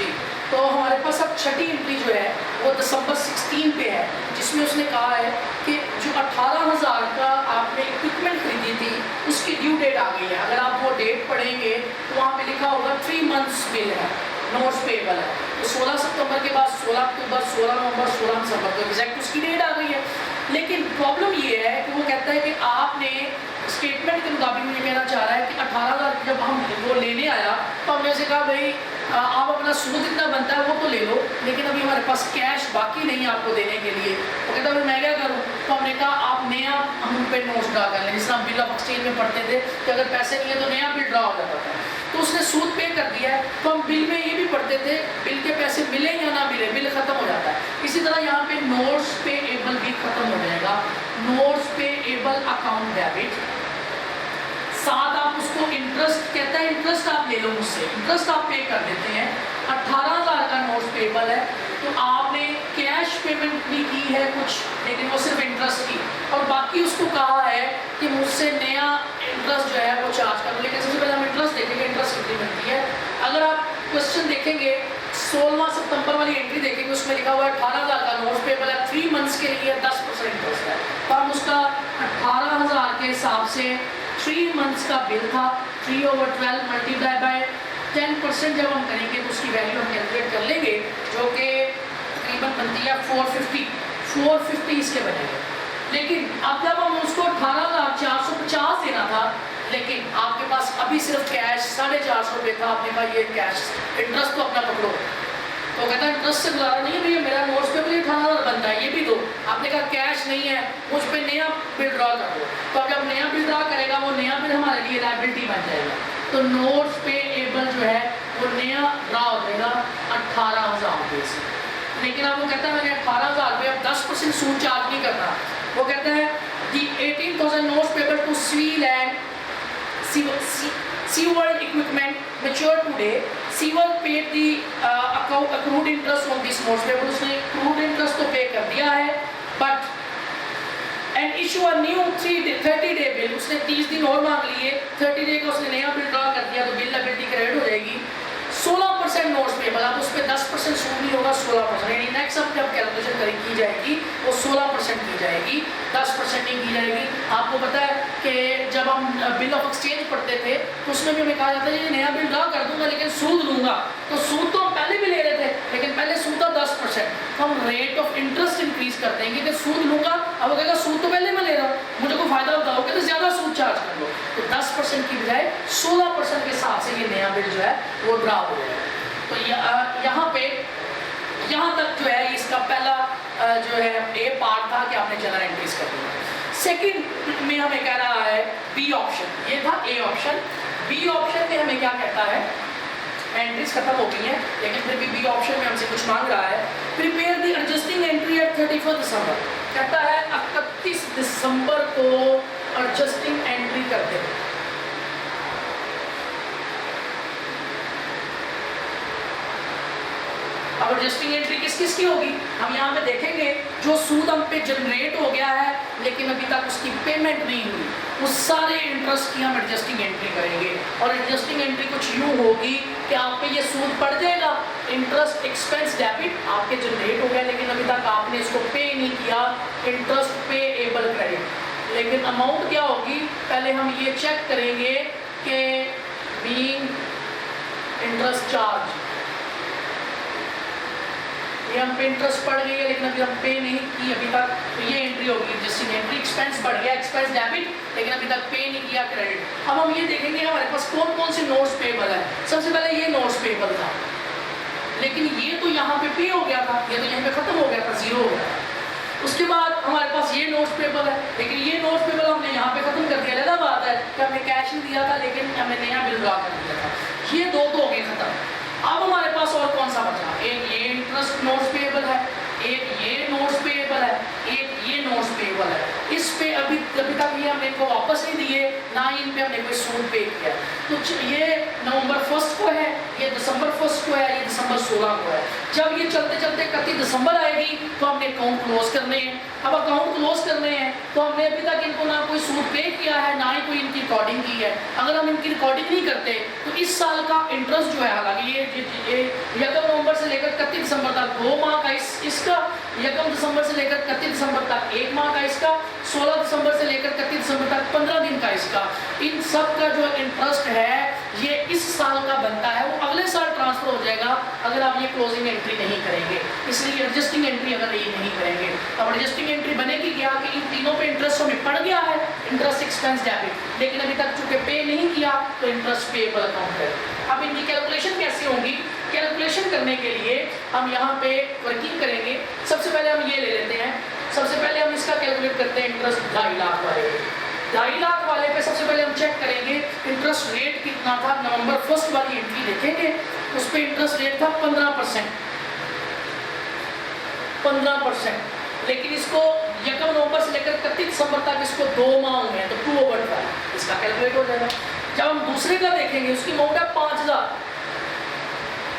जी, तो हमारे पास अब छठी एंट्री जो है वो दिसंबर 16 पे है, जिसमें उसने कहा है कि जो 18,000 का आपने इक्विपमेंट खरीदी थी उसकी ड्यू डेट आ गई है। अगर आप वो डेट पढ़ेंगे तो वहाँ पे लिखा होगा 3 मंथ्स बिल है, नोट्स पेबल है। तो 16 सितंबर के बाद 16 अक्टूबर, 16 नवंबर, 16 दिसंबर तो एग्जैक्ट उसकी डेट आ गई है। लेकिन प्रॉब्लम ये है कि वो कहता है कि आपने स्टेटमेंट के मुताबिक ये कहना चाह रहा है कि 18,000 जब हम वो लेने आया तो हमने से कहा भाई आप अपना सूद इतना बनता है वो तो ले लो, लेकिन अभी हमारे पास कैश बाकी नहीं है आपको देने के लिए। तो कहता है मैं क्या करूँ? तो हमने कहा आप नया हम पे नोट्स ड्रा कर लें, जिस हम बिल ऑफ एक्सचेंज में पढ़ते थे कि अगर पैसे नहीं है तो नया बिल ड्रा हो जाता था। तो उसने सूद पे कर दिया है। तो हम बिल में ये भी पढ़ते थे बिल के पैसे मिले या ना मिले, बिल खत्म हो जाता है। इसी तरह यहाँ पे नोट्स पे एबल भी खत्म हो जाएगा, नोट्स पे एबल अकाउंट डेबिट। साथ आप उसको इंटरेस्ट, कहता है इंटरेस्ट आप ले लो मुझसे, इंटरेस्ट आप पे कर देते हैं। 18,000 का नोट्स पेबल है तो आपने कैश पेमेंट भी की है कुछ, लेकिन वो सिर्फ इंटरेस्ट की, और बाकी उसको कहा है कि मुझसे नया इंटरेस्ट जो है वो चार्ज करो। लेकिन सबसे पहले हम इंटरेस्ट देखेंगे, इंटरेस्ट कितनी बनती है। अगर आप क्वेश्चन देखेंगे 16 सितंबर वाली एंट्री देखेंगे, उसमें लिखा हुआ है 18,000 का नोट्स पेबल है, 3 मंथ्स के लिए 10% इंटरेस्ट है। तो हम उसका 18,000 के हिसाब से 3 मंथ्स का बिल था, 3/12 मल्टीप्लाई बाय 10% जब हम करेंगे तो उसकी वैल्यू हम कैलकुलेट कर लेंगे, जो कि तकरीबन बनती है 450 इसके बनेंगे। लेकिन अब जब हम उसको 18,450 देना था, लेकिन आपके पास अभी सिर्फ कैश 450 रुपये था, आपने कहा ये कैश इंटरेस्ट तो अपना पकड़ो। तो कहता है इंटरेस्ट से गुजारा नहीं है भैया, मेरा नोट्स पे भी 18,000 बनता है, ये भी दो। आपने कहा कैश नहीं है, मुझ पे नया बिल ड्रा कर दो। तो अब जब नया बिल ड्रा करेगा वो नया बिल हमारे लिए लायबिलिटी बन जाएगा। तो नोट्स पे एबल जो है वो नया ड्रा हो जाएगा 18,000 रुपये से। लेकिन अब वो कहता है मैंने 18,000 रुपये अब 10% सूद चार्ज नहीं करना। वो कहता है the 18,000 notes payable to SeaWorld equipment matured today. SeaWorld paid the accrued interest on this notes payable. उसने accrued interest तो पे कर दिया है, but and issue a new 30-day bill. उसने 30 दिन और मांग लिए, 30 डे का उसने नया बिल ड्रा कर दिया तो बिल लायबिलिटी क्रेडिट हो जाएगी। 16% नोट्स पेबल, अब उस पर 10% सूद नहीं होगा, 16%। यानी नेक्स्ट अब जब कैलकुलेशन की जाएगी वो 16% की जाएगी, 10% नहीं की जाएगी। आपको पता है कि जब हम बिल ऑफ एक्सचेंज पढ़ते थे तो उसमें भी हमें कहा जाता है ये नया बिल ड्रा कर दूंगा लेकिन सूद लूंगा। तो सूद तो हम पहले भी ले रहे थे, लेकिन पहले सूद था 10%, तो हम रेट ऑफ इंटरेस्ट इंक्रीज कर देंगे कि सूद लूंगा। अब वो कहेगा सूद तो पहले मैं ले रहा हूँ, मुझे कोई फायदा बताओ कि तो ज़्यादा सूद चार्ज कर लो। तो 10% की बजाय 16% के हिसाब से ये नया बिल जो है वो ड्रा हो जाएगा। तो यहाँ पे यहाँ तक जो है इसका पहला जो है ए पार्ट था कि आपने जनरल एंट्रीज कर दी। सेकंड में हमें कह रहा है बी ऑप्शन, ये था ए ऑप्शन। बी ऑप्शन में हमें क्या कहता है, एंट्रीज खत्म हो गई हैं लेकिन फिर भी बी ऑप्शन में हमसे कुछ मांग रहा है। Prepare the adjusting entry eight 31 दिसंबर, कहता है 31 दिसंबर को एडजस्टिंग एंट्री करते हैं। अब एडजस्टिंग एंट्री किस किस की होगी हम यहाँ पे देखेंगे। जो सूद हम पे जनरेट हो गया है लेकिन अभी तक उसकी पेमेंट नहीं हुई, उस सारे इंटरेस्ट की हम एडजस्टिंग एंट्री करेंगे। और एडजस्टिंग एंट्री कुछ यूँ होगी कि आप पे ये सूद पड़ जाएगा, इंटरेस्ट एक्सपेंस डेबिट आपके जनरेट हो गया लेकिन अभी तक आपने इसको पे नहीं किया, इंटरेस्ट पे एबल क्रेडिट। लेकिन अमाउंट क्या होगी, पहले हम ये चेक करेंगे कि बीइंग इंटरेस्ट चार्ज, ये हम पे इंटरेस्ट पड़ गई है लेकिन अभी हम पे नहीं की अभी तक, तो ये एंट्री होगी एडजस्टिंग एंट्री। एक्सपेंस बढ़ गया, एक्सपेंस डेबिट, लेकिन अभी तक पे नहीं किया क्रेडिट। अब हम ये देखेंगे हमारे पास कौन कौन से नोट्स पेबल है। सबसे पहले ये नोट्स पेबल था लेकिन ये तो यहाँ पे हो गया था, ये तो यहाँ पे खत्म हो गया था, जीरो हो गया था। उसके बाद हमारे पास ये नोट्स पेबल है लेकिन ये नोट्स पेबल हमने यहाँ पे खत्म कर दिया। अलग बात है कि हमने कैश नहीं दिया था लेकिन हमने नया बिल ड्रा कर दिया था। ये दो तो हो गए खत्म। अब हमारे पास और कौन सा बचा, एक ये इंटरेस्ट नोट्स पेबल है, एक ये नोट्स पेबल है, एक ये नोट्स पेबल है। इस पे अभी तक ये हमने इनको वापस नहीं दिए, ना ही इन पे हमने कोई सूद पे किया। तो ये नवंबर 1 को है, ये दिसंबर 1 को है, ये दिसंबर 16 को है। जब ये चलते चलते 31 दिसंबर आएगी तो हमने अकाउंट क्लोज करने हैं। अब अकाउंट क्लोज करने हैं तो हमने अभी तक इनको ना कोई सूद पे किया है ना ही कोई इनकी रिकॉर्डिंग की है। अगर हम इनकी रिकॉर्डिंग नहीं करते तो इस साल का इंटरेस्ट जो है, हालांकि ये यकम 2 माह का इसका 1 दिसंबर से लेकर 31 दिसंबर तक 1 माह का इसका, 16 दिसंबर से लेकर 31 दिसंबर तक 15 दिन का इसका। इन सब का जो इंटरेस्ट है ये इस साल का बनता है, वो अगले साल ट्रांसफर हो जाएगा अगर आप ये क्लोजिंग एंट्री नहीं करेंगे, इसलिए एडजस्टिंग एंट्री अगर ये नहीं करेंगे। अब एडजस्टिंग एंट्री बनेगी क्या कि इन तीनों पे इंटरेस्ट हमें पड़ गया है, इंटरेस्ट एक्सपेंस डेबिट, लेकिन अभी तक चूंकि पे नहीं किया तो इंटरेस्ट पेएबल अकाउंट है। अब इनकी कैलकुलेशन कैसे होगी? कैलकुलेशन करने के लिए हम यहाँ पे वर्किंग करेंगे। सबसे पहले हम ये ले लेते हैं, सबसे पहले हम इसका कैलकुलेट करते हैं इंटरेस्ट 2.5 लाख वाले। 2.5 लाख वाले पे सबसे पहले हम चेक करेंगे इंटरेस्ट रेट कितना था। नवंबर 1 वाली एंट्री देखेंगे, उस पर इंटरेस्ट रेट था 15%, 15%। लेकिन इसको 1 नवंबर से लेकर 31 दिसंबर तक इसको 2 माह हुए हैं, तो 2/12 इसका कैलकुलेट हो जाएगा। जब हम दूसरे का देखेंगे, उसकी अमाउंट है 5000,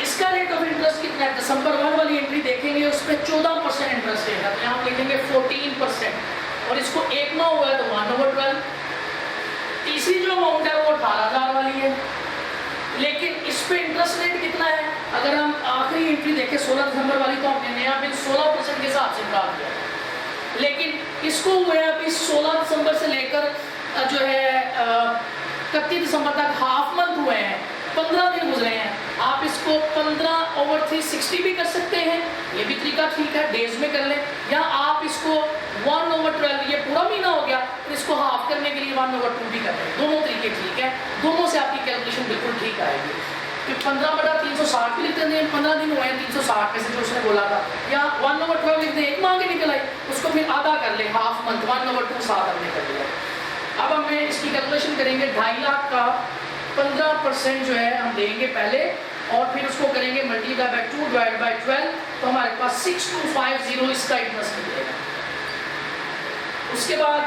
इसका रेट ऑफ इंटरेस्ट कितना है? दिसंबर 1 वाली एंट्री देखेंगे, उस पर 14% इंटरेस्ट रेट है, तो यहाँ लिखेंगे 14%, और इसको 1 माह हुआ है तो 1/12। तीसरी जो अमाउंट है वो 18,000 वाली है, लेकिन इस पे इंटरेस्ट रेट कितना है? अगर हम आखिरी एंट्री देखें 16 दिसंबर वाली, तो हमने नया बिल 16% के हिसाब से निकाल दिया, लेकिन इसको हुए अभी 16 दिसंबर से लेकर जो है 31 दिसंबर तक हाफ मंथ हुए हैं, 15 दिन गुजरे हैं। आप इसको 15/360 भी कर सकते हैं, ये भी तरीका ठीक है, डेज में कर लें, या आप इसको 1/12, ये पूरा महीना हो गया, तो इसको हाफ करने के लिए 1/2 भी कर लें। दोनों तरीके ठीक है, दोनों से आपकी कैलकुलेशन बिल्कुल ठीक आएगी। कि 15/360 भी लिखते हैं, 15 दिन हुए हैं 360 में से जो उसने बोला था, या 1/12 लिख दें, 1 माह के निकल आई, उसको फिर आधा कर ले, हाफ मंथ, 1/2 7 हमने कर लिया। अब हमें इसकी कैलकुलेशन करेंगे, 2.5 लाख का 15% जो है हम देंगे पहले, और फिर उसको करेंगे मल्टीप्लाई बाय 2 डिवाइड बाय 12, तो हमारे पास 6250 इसका इंटरेस्ट मिलेगा। उसके बाद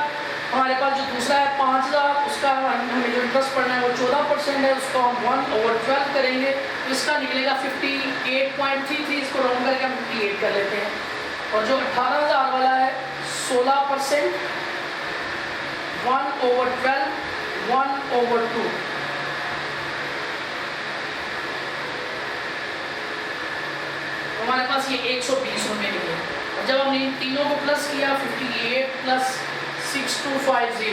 हमारे पास जो दूसरा है 5000, उसका हमें जो इंटरेस्ट पड़ना है वो 14% है, उसको हम 1/12 करेंगे, तो इसका निकलेगा 58.33, इसको राउंड करके हम 58 कर लेते हैं। और जो 18,000 वाला है 16%, 1/12, 1/2, हमारे पास ये 120 रुपये निकले। और जब हमने इन तीनों को प्लस किया, 58 प्लस 6250,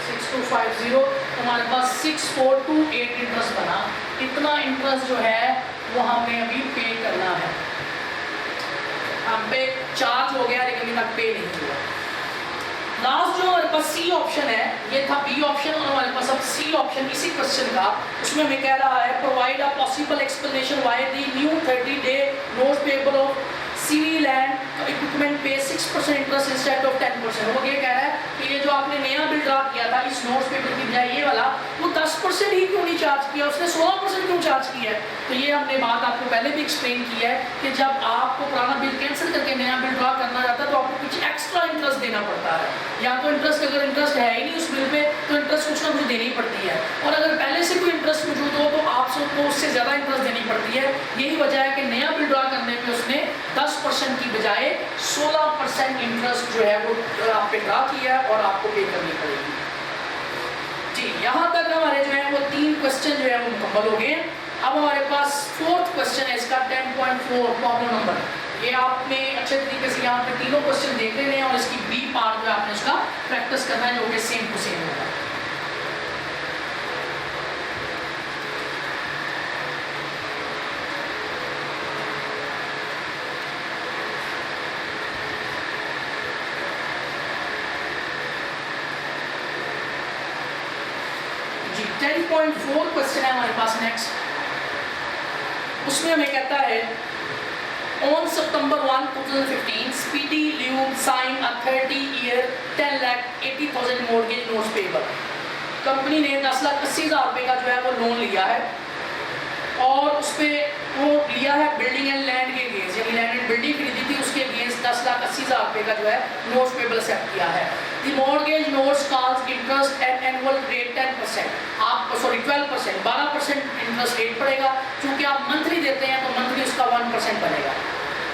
6250, तो हमारे पास 6428 इंटरेस्ट बना। इतना इंटरेस्ट जो है वो हमें अभी पे करना है। हम पे चार्ज हो गया, लेकिन अभी तक पे नहीं हुआ। लास्ट जो हमारे पास सी ऑप्शन है, ये था बी ऑप्शन, और हमारे पास अब सी ऑप्शन इसी क्वेश्चन का, उसमें हमें कह रहा है provide a possible explanation why the new 30-day note payable of civil and equipment pay 6% interest instead of 10%। वो ये कह रहा है कि ये जो आपने नया बिल ड्रा किया था इस नोट्स पेपर की बजाय ये वाला, वो 10% ही क्यों नहीं चार्ज किया, उसने 16% क्यों चार्ज किया है? तो ये हमने बात आपको पहले भी एक्सप्लेन की है कि जब आपको पुराना बिल कैंसिल करके नया बिल ड्रा करना रहता है तो आपको कुछ एक्स्ट्रा इंटरेस्ट देना पड़ता है, या तो इंटरेस्ट, अगर इंटरेस्ट है ही नहीं उस बिल पे तो इंटरेस्ट कुछ ना कुछ देनी पड़ती है, और अगर पहले से कोई इंटरेस्ट मौजूद हो तो आप सबको उससे ज़्यादा इंटरेस्ट देनी पड़ती है। यही वजह है कि नया बिल ड्रा करने पे उसने 10% की बजाय 16% इंटरेस्ट जो है वो आप पे ड्रा किया है और आपको पे करनी पड़ेगी। जी, यहाँ तक हमारे जो है वो 3 क्वेश्चन जो है वो मुकम्मल हो गए। अब हमारे पास 4th क्वेश्चन है, इसका 10.4 प्रॉब्लम नंबर। ये आपने अच्छे तरीके से यहाँ पे तीनों क्वेश्चन देख लेने हैं, और इसकी बी पार्ट जो आपने उसका प्रैक्टिस करना है, जो कि सेम टू सेम होगा। जी, 10.4 क्वेश्चन है हमारे पास नेक्स्ट। उसमें हमें कहता है On September 1, 2015, Speedy Lube signed a 30-year, 10,80,000 mortgage notes payable. Company ने 10,80,000 रुपये का जो है वो लोन लिया है, और उस पर वो लिया है बिल्डिंग एंड लैंड के अगेंस्ट, यानी लैंड एंड बिल्डिंग खरीदी थी उसके अगेंस्ट 10,80,000 रुपये का जो है नोट्स पेबल एक्सेप्ट किया है। The mortgage notes calls interest eight annual rate 10%, आप 12%, 12% इंटरेस्ट रेट पड़ेगा, क्योंकि आप मंथली देते हैं तो मंथली उसका 1% बनेगा।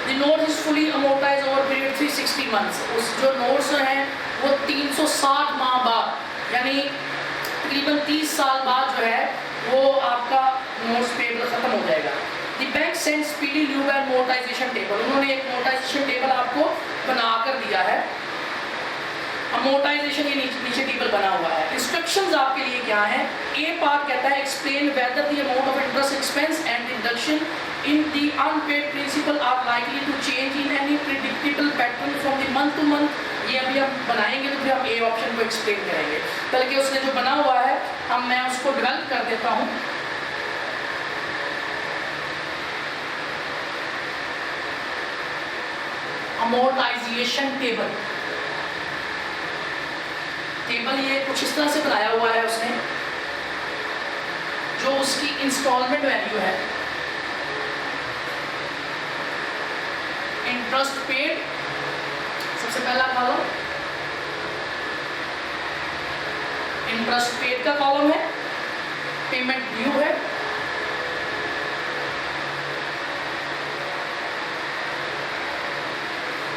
The note is fully amortise over period 360 months, उस जो नोट्स हैं वो 360 माह बाद, यानी तकरीबन 30 साल बाद जो है वो आपका नोट्स पेबल ख़त्म हो जाएगा। The bank send speedy lube and monetization table, उन्होंने एक मोनेटाइजेशन टेबल आपको बना कर दिया है। अमोर्टाइजेशन ये नीचे टेबल बना हुआ है। इंस्ट्रक्शंस आपके लिए क्या है? ए पार्ट कहता है explain whether the amount of interest expense and deduction in the unpaid principal are likely to change in any predictable pattern from the month to month. ये अभी हम बनाएंगे तो फिर हम ए ऑप्शन को एक्सप्लेन करेंगे, बल्कि उसने जो बना हुआ है हम मैं उसको डेवलप कर देता हूँ। अमोर्टाइजेशन टेबल, टेबल ये कुछ इस तरह से बनाया हुआ है उसने, जो उसकी इंस्टॉलमेंट वैल्यू है, इंटरेस्ट पेड सबसे पहला कॉलम, इंटरेस्ट पेड का कॉलम है, पेमेंट ड्यू है,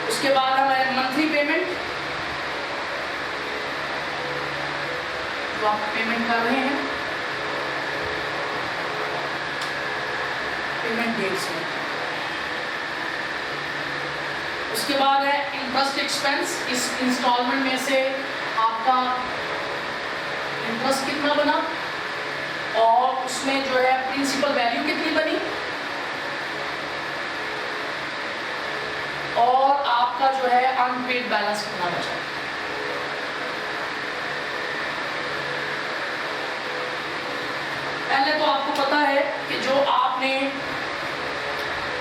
उसके बाद हमारे मंथली पेमेंट जो आप पेमेंट कर रहे हैं, पेमेंट डेट्स में, उसके बाद है इंटरेस्ट एक्सपेंस, इस इंस्टॉलमेंट में से आपका इंटरेस्ट कितना बना और उसमें जो है प्रिंसिपल वैल्यू कितनी बनी और आपका जो है अनपेड बैलेंस कितना बचा। पहले तो आपको पता है कि जो आपने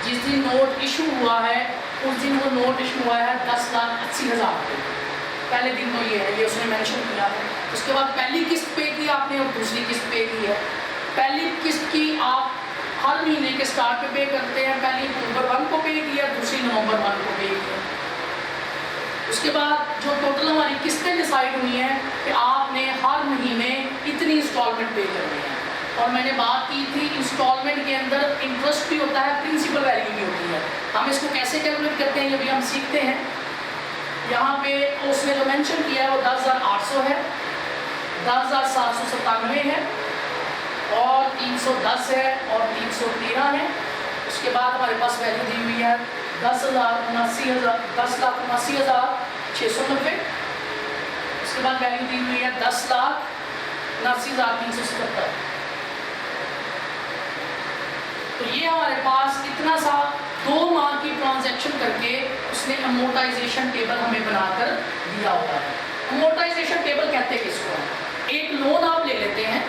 जिस दिन नोट इशू हुआ है उस दिन वो नोट इशू हुआ है 10,80,000 रुपये, पहले दिन तो ये है, ये उसने मेंशन किया है। उसके बाद पहली किस्त पे की आपने और दूसरी किस्त पे की है। पहली किस्त की आप हर महीने के स्टार्ट पे करते हैं, पहली अक्टूबर 1 को पे किया, दूसरी नवंबर 1 को पे किया। उसके बाद जो टोटल हमारी किस्तें डिसाइड हुई हैं कि आपने हर महीने इतनी इंस्टॉलमेंट पे करनी है। और मैंने बात की थी इंस्टॉलमेंट के अंदर इंटरेस्ट भी होता है, प्रिंसिपल वैल्यू भी होती है। हम इसको कैसे कैलकुलेट करते हैं ये भी हम सीखते हैं। यहाँ पे उसने जो मेंशन किया है वो 10,800 है, 10,797 है और 310 है और 313 है। उसके बाद हमारे पास वैल्यू दी हुई है 10,79,690। उसके बाद वैल्यू दी हुई है 10,79,377। तो ये हमारे पास इतना सा 2 माह की ट्रांजैक्शन करके उसने अमोर्टाइजेशन टेबल हमें बनाकर दिया हुआ है। अमोर्टाइजेशन टेबल कहते हैं किसको? एक लोन आप ले लेते हैं,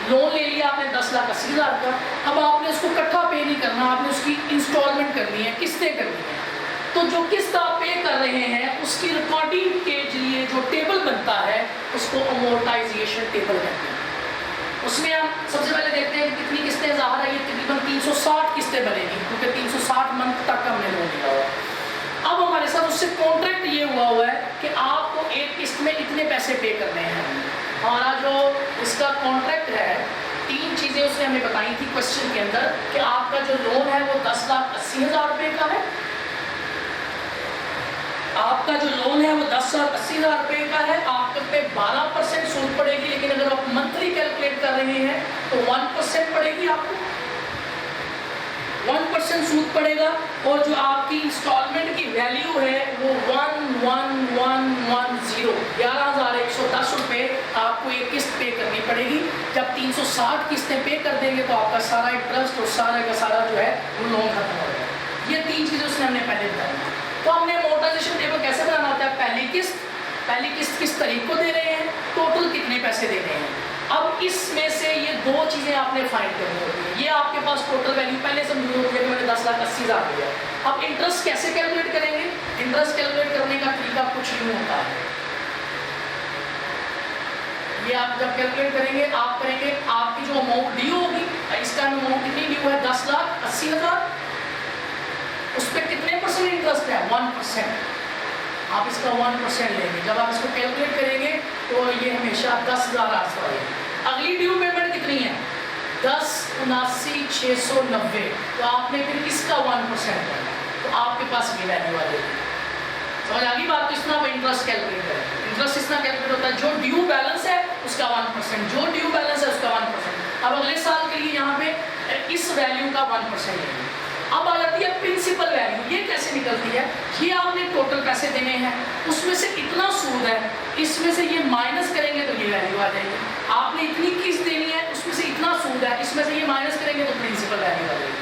लोन ले लिया आपने 10,80,000 का, अब आपने उसको इकट्ठा पे नहीं करना, आपने उसकी इंस्टॉलमेंट करनी है, किस्तें करनी है। तो जो किस्त आप पे कर रहे हैं उसकी रिकॉर्डिंग के लिए जो टेबल बनता है उसको अमोर्टाइजेशन टेबल कहते हैं। उसमें हम सबसे पहले देखते हैं कितनी किस्तें ज़ाहिर है, ये तकरीबन 360 किस्तें बनेगी क्योंकि 360 मंथ तक हमने लोन लिया हुआ। अब हमारे साथ उससे कॉन्ट्रैक्ट ये हुआ है कि आपको एक किस्त में इतने पैसे पे करने हैं। हमारा जो इसका कॉन्ट्रैक्ट है, 3 चीज़ें उसने हमें बताई थी क्वेश्चन के अंदर कि आपका जो लोन है वो 10,80,000 रुपये का है, आपका जो लोन है वो 10,80,000 रुपये का है, आपके पे 12% सूद पड़ेगी, लेकिन अगर आप मंथली कैलकुलेट कर रहे हैं तो 1% पड़ेगी, आपको 1% सूद पड़ेगा। और जो आपकी इंस्टॉलमेंट की वैल्यू है वो 11,110 11,110 रुपये आपको एक किस्त पे करनी पड़ेगी। जब 360 किस्तें पे कर देंगे तो आपका सारा इंटरेस्ट और सारा का सारा जो है वो लोन खत्म हो जाएगा। ये 3 चीज़ें उसने हमने पहले बताई। तो हमने अमोर्टाइजेशन टेबल कैसे बनाना होता है? पहली किस्त किस तारीख को दे रहे हैं, टोटल कितने पैसे दे रहे हैं। अब इसमें से ये 2 चीज़ें आपने फाइंड करनी होती है। ये आपके पास टोटल वैल्यू पहले से मौजूद होगी कि मैंने 10,80,000 दिया। अब इंटरेस्ट कैसे कैलकुलेट करेंगे? इंटरेस्ट कैलकुलेट करने का तरीका कुछ यूँ होता है। ये आप जब कैलकुलेट करेंगे आप करेंगे आपकी जो अमाउंट ड्यू होगी, इसका अमाउंट कितनी ड्यू है 10,80,000, उस पर कितने % इंटरेस्ट है 1%। आप इसका 1% लेंगे। जब आप इसको कैलकुलेट करेंगे तो ये हमेशा 10,800 आएगी। अगली ड्यू पेमेंट कितनी है 10,79,690, तो आपने फिर इसका 1% करना, तो आपके पास ये वैल्यू आ जाएगी। समझ आ गई बात? तो इतना आप इंटरेस्ट कैलकुलेट करें। इंटरेस्ट इतना कैलकुलेट होता है जो ड्यू बैलेंस है उसका 1%, जो ड्यू बैलेंस है उसका 1%। अब अगले साल के लिए यहाँ पे इस वैल्यू का 1% लेंगे। अब आ जाती है प्रिंसिपल वैल्यू, ये कैसे निकलती है? ये आपने टोटल पैसे देने हैं, उसमें से इतना सूद है, इसमें से ये माइनस करेंगे तो ये वैल्यू आ जाएगी। आपने इतनी किस्त देनी है, उसमें से इतना सूद है, इसमें से ये माइनस करेंगे तो प्रिंसिपल वैल्यू आ जाएगी।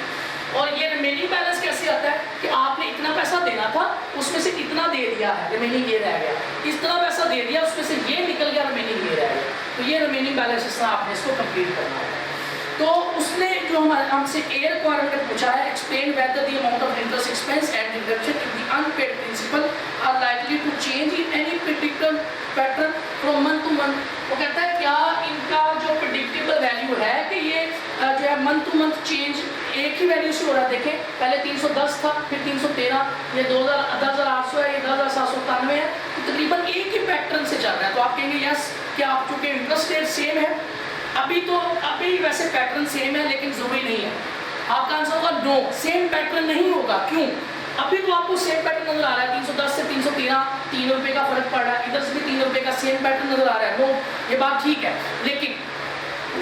और ये रिमेनिंग बैलेंस कैसे आता है कि आपने इतना पैसा देना था, उसमें से इतना दे दिया है, रिमेनिंग ये रह गया, इतना पैसा दे दिया, उसमें से ये निकल गया, रिमेनिंग ये रह गया। तो ये रिमेनिंग बैलेंस इस तरह आपने इसको कंप्लीट करना है। तो उसने जो हमसे ए रिक्वायरमेंट पूछा है, explain whether the amount of interest expense and deduction in the unpaid principal are likely to change in any predictable pattern from month to month. वो कहता है क्या इनका जो प्रेडिक्टेबल वैल्यू है कि ये जो है मंथ टू मंथ चेंज एक ही वैल्यू से हो रहा है। देखें पहले 310 था, फिर 313, ये 10,800 है, ये 10,797 है, तो तकरीबन एक ही पैटर्न से चल रहा है। तो आप कहेंगे यस कि आप चूँकि इंटरेस्ट रेट सेम है, अभी वैसे पैटर्न सेम है लेकिन जरूरी नहीं है। आपका आंसर होगा नो, सेम पैटर्न नहीं होगा। क्यों? अभी तो आपको सेम पैटर्न नजर आ रहा है, 310 से 313 3 रुपए का फर्क पड़ रहा है, इधर से भी 3 रुपए का सेम पैटर्न नजर आ रहा है। नो, ये बात ठीक है, लेकिन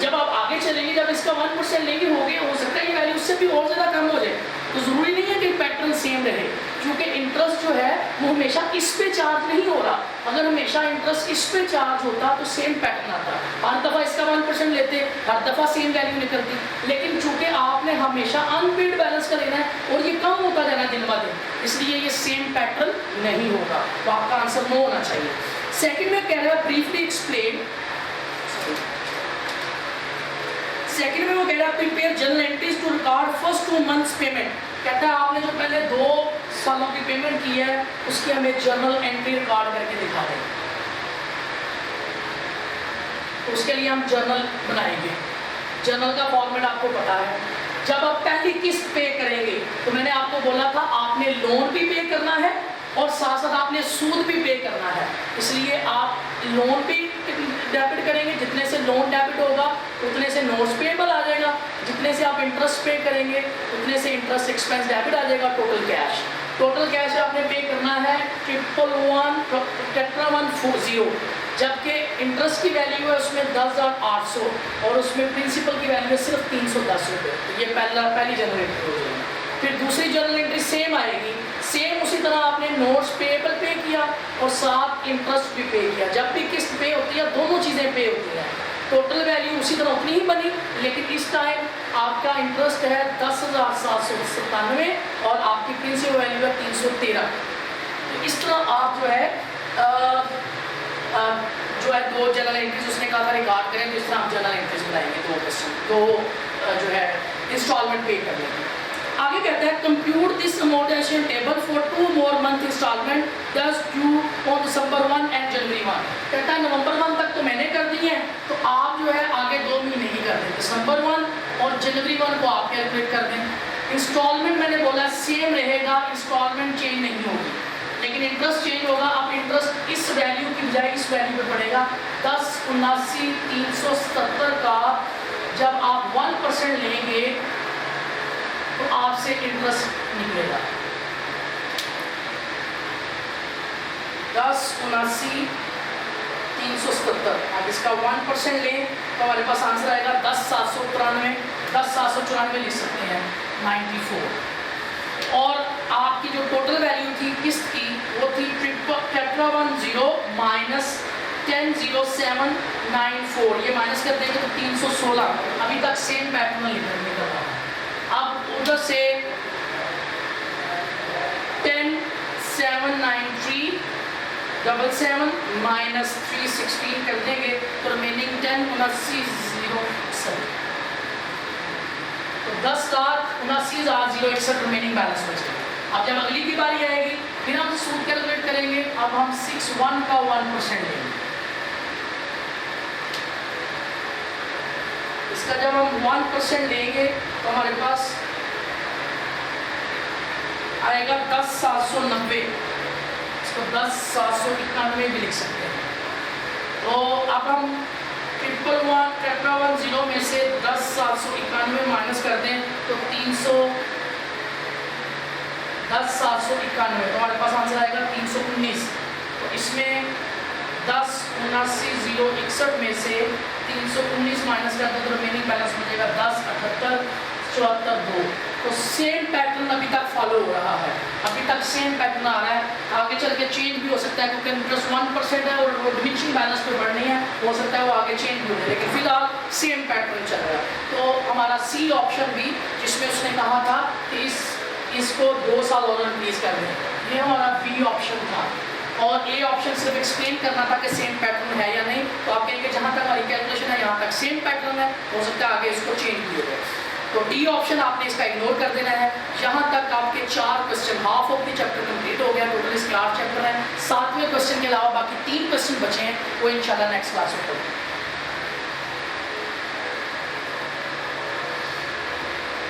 जब आप आगे चलेंगे, जब इसका 1% लेंगे हो सकता है ये वैल्यू उससे भी और ज़्यादा कम हो जाए। तो ज़रूरी नहीं है कि पैटर्न सेम रहे, क्योंकि इंटरेस्ट जो है वो हमेशा इस पे चार्ज नहीं हो रहा। अगर हमेशा इंटरेस्ट इस पे चार्ज होता तो सेम पैटर्न आता, हर दफ़ा इसका 1% लेते, हर दफ़ा सेम वैल्यू निकलती। लेकिन चूंकि आपने हमेशा अनपेड बैलेंस का लेना है और ये कम होता जाना दिन ब दिन, इसलिए ये सेम पैटर्न नहीं होगा। तो आपका आंसर नो होना चाहिए। सेकेंड में कह रहा है ब्रीफली एक्सप्लेन, सेकंड में वो कह रहा है prepare journal entries to record first 2 months payment. कहता है आपने जो पहले 2 सालों की पेमेंट की है उसकी हमें जर्नल एंट्री रिकॉर्ड करके दिखा दें। उसके लिए हम जर्नल बनाएंगे। जर्नल का फॉर्मेट आपको पता है। जब आप पहली किस्त पे करेंगे तो मैंने आपको बोला था आपने लोन भी पे करना है और साथ साथ आपने सूद भी पे करना है। इसलिए आप लोन भी डेबिट करेंगे, जितने से लोन डेबिट होगा उतने से नोट्स पेएबल आ जाएगा, जितने से आप इंटरेस्ट पे करेंगे उतने से इंटरेस्ट एक्सपेंस डेबिट आ जाएगा। टोटल कैश आपने पे करना है 11140, जबकि इंटरेस्ट की वैल्यू है उसमें 10,800 और उसमें प्रिंसिपल की वैल्यू है सिर्फ 310 रुपये। तो ये पहली जर्नल एंट्री हो जाएगी। फिर दूसरी जर्नल एंट्री सेम आएगी, सेम उसी तरह आपने नोट्स पेएबल पे किया और साथ इंटरेस्ट भी पे किया। जब भी किस्त पे होती है दोनों चीज़ें पे होती हैं। टोटल वैल्यू उसी तरह उतनी ही बनी, लेकिन इस टाइम आपका इंटरेस्ट है 10,797 और आपकी प्रिंसिपल वैल्यू है 313। तो इस तरह आप जो है दो जर्नल एंट्रीज उसने कहा था रिकॉर्ड करें, तो इस तरह आप जर्नल एंट्रीज बनाएंगे, दो जो है इंस्टॉलमेंट पे कर लेंगे। आगे कहता है compute this amortization table for 2 more month installment दस due on December 1 and January 1। कहता है नवंबर 1 तक तो मैंने कर दी है, तो आप जो है आगे 2 महीने ही कर दें, दिसंबर 1 और जनवरी 1 को आप कैलकुलेट कर दें। इंस्टॉलमेंट मैंने बोला सेम रहेगा, इंस्टॉलमेंट चेंज नहीं होगी, लेकिन इंटरेस्ट चेंज होगा। अब इंटरेस्ट इस वैल्यू की बजाय इस वैल्यू पे पड़ेगा 10,79,370 का। जब आप 1% लेंगे तो आपसे इंटरेस्ट निकलेगा 10,79,370। अब इसका 1% लें तो हमारे पास आंसर आएगा 10,794। 10,794 लिख सकते हैं 94। और आपकी जो टोटल वैल्यू थी किस्त की वो थी 1,110 माइनस 10,0794। ये माइनस कर देंगे तो 316। अभी तक सेम पैटर्न निकल रहा है। अब उधर से 10,793,77 माइनस 316 कर देंगे तो रिमेनिंग 10,79,061। तो 10,79,061 रिमेनिंग बैलेंस बचेगा। अब जब अगली की बारी आएगी फिर हम सूद कैलकुलेट करेंगे। अब हम 61 का 1% लेंगे। इसका जब हम 1% लेंगे तो हमारे पास आएगा 10,790। इसको 10,791 भी लिख सकते हैं। तो अब हम 1,110 में से 10,791 माइनस कर दें तो 10,791 तो हमारे पास आंसर आएगा 319। तो इसमें 10,79,061 में से 319 माइनस कर दें तो रिमेनिंग बैलेंस बचेगा 10,78 74.2। तो सेम पैटर्न अभी तक फॉलो हो रहा है, अभी तक सेम पैटर्न आ रहा है, आगे चल के चेंज भी हो सकता है क्योंकि इंटरेस्ट 1% है और वो डिमिनिशिंग बैलेंस पे बढ़नी है, हो सकता है वो आगे चेंज भी हो जाए, लेकिन फिलहाल सेम पैटर्न चल रहा है। तो हमारा सी ऑप्शन भी, जिसमें उसने कहा था कि इसको 2 साल और इंक्रीज कर दें, ये हमारा बी ऑप्शन था। और ए ऑप्शन सिर्फ एक्सप्लेन करना था कि सेम पैटर्न है या नहीं। तो आप कहेंगे जहाँ तक हमारी कैलकुलेशन है यहाँ तक सेम पैटर्न है, हो सकता है आगे इसको चेंज भी हो जाए। तो डी ऑप्शन आपने इसका इग्नोर कर देना है। यहाँ तक आपके 4 question, half of the chapter complete हो गया, टोटल इसके 8 चैप्टर हैं। 7वें क्वेश्चन के अलावा बाकी 3 क्वेश्चन बचे हैं, वो इंशाल्लाह नेक्स्ट क्लास में होंगे।